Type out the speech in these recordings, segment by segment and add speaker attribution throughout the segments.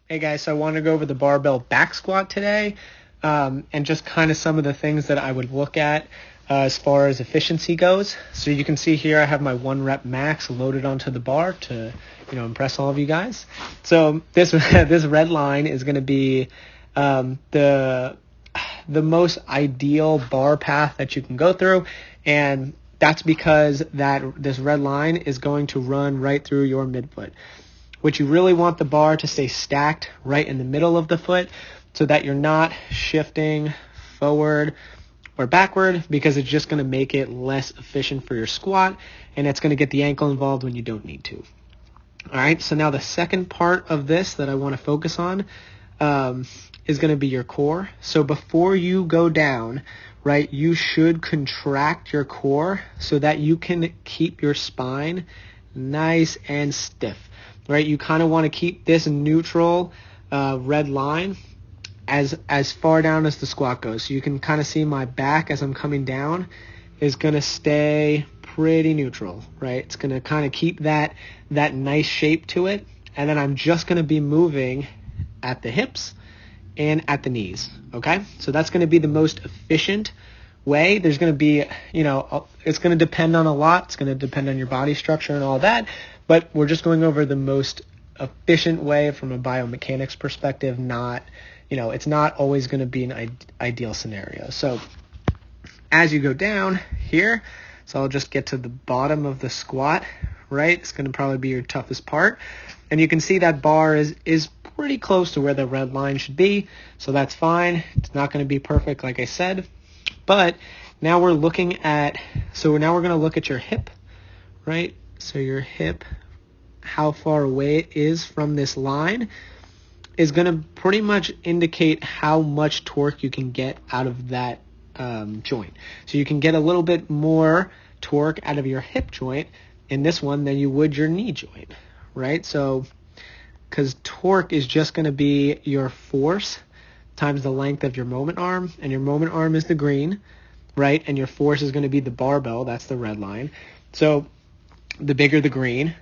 Speaker 1: Hey guys, so I want to go over the barbell back squat today, and just kind of some of the things that I would look at as far as efficiency goes. So you can see here I have my 1 rep max loaded onto the bar to, impress all of you guys. So this this red line is going to be the most ideal bar path that you can go through, and that's because this red line is going to run right through your midfoot. Which you really want the bar to stay stacked right in the middle of the foot so that you're not shifting forward or backward, because it's just going to make it less efficient for your squat, and it's going to get the ankle involved when you don't need to. All right, so now the second part of this that I want to focus on is going to be your core. So before you go down, right, you should contract your core so that you can keep your spine nice and stiff. Right, you kind of want to keep this neutral red line as far down as the squat goes. So you can kind of see my back as I'm coming down is going to stay pretty neutral, right? It's going to kind of keep that nice shape to it. And then I'm just going to be moving at the hips and at the knees, okay? So that's going to be the most efficient way. There's going to be, it's going to depend on a lot. It's going to depend on your body structure and all that. But we're just going over the most efficient way from a biomechanics perspective, it's not always going to be an ideal scenario. So as you go down here, so I'll just get to the bottom of the squat, right? It's going to probably be your toughest part. And you can see that bar is pretty close to where the red line should be. So that's fine. It's not going to be perfect, like I said. But now we're going to look at your hip, right? So your hip, how far away it is from this line, is going to pretty much indicate how much torque you can get out of that joint. So you can get a little bit more torque out of your hip joint in this one than you would your knee joint, right? So because torque is just going to be your force times the length of your moment arm, and your moment arm is the green, right? And your force is going to be the barbell, that's the red line. So the bigger the green,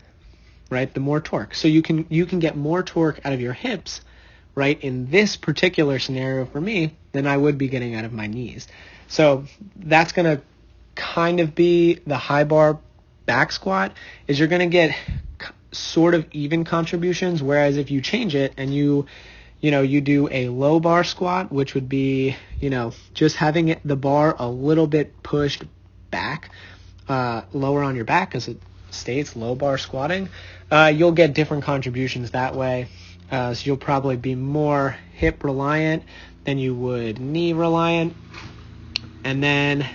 Speaker 1: right, the more torque. So you can get more torque out of your hips, right, in this particular scenario for me than I would be getting out of my knees. So that's going to kind of be the high bar back squat, is you're going to get sort of even contributions, whereas if you change it and you do a low bar squat, which would be, just having the bar a little bit pushed back, lower on your back, as it states low bar squatting, you'll get different contributions that way. So you'll probably be more hip reliant than you would knee reliant. And then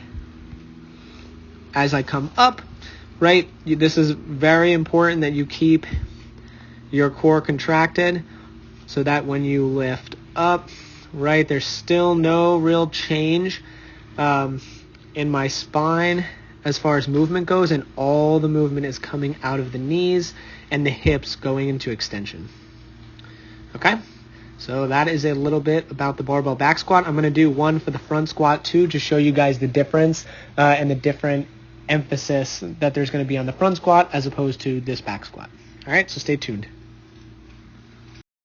Speaker 1: as I come up, right, this is very important that you keep your core contracted so that when you lift up, right, there's still no real change in my spine as far as movement goes, and all the movement is coming out of the knees and the hips going into extension. Okay, so that is a little bit about the barbell back squat. I'm going to do one for the front squat too, to show you guys the difference and the different emphasis that there's going to be on the front squat as opposed to this back squat. All right, so stay tuned.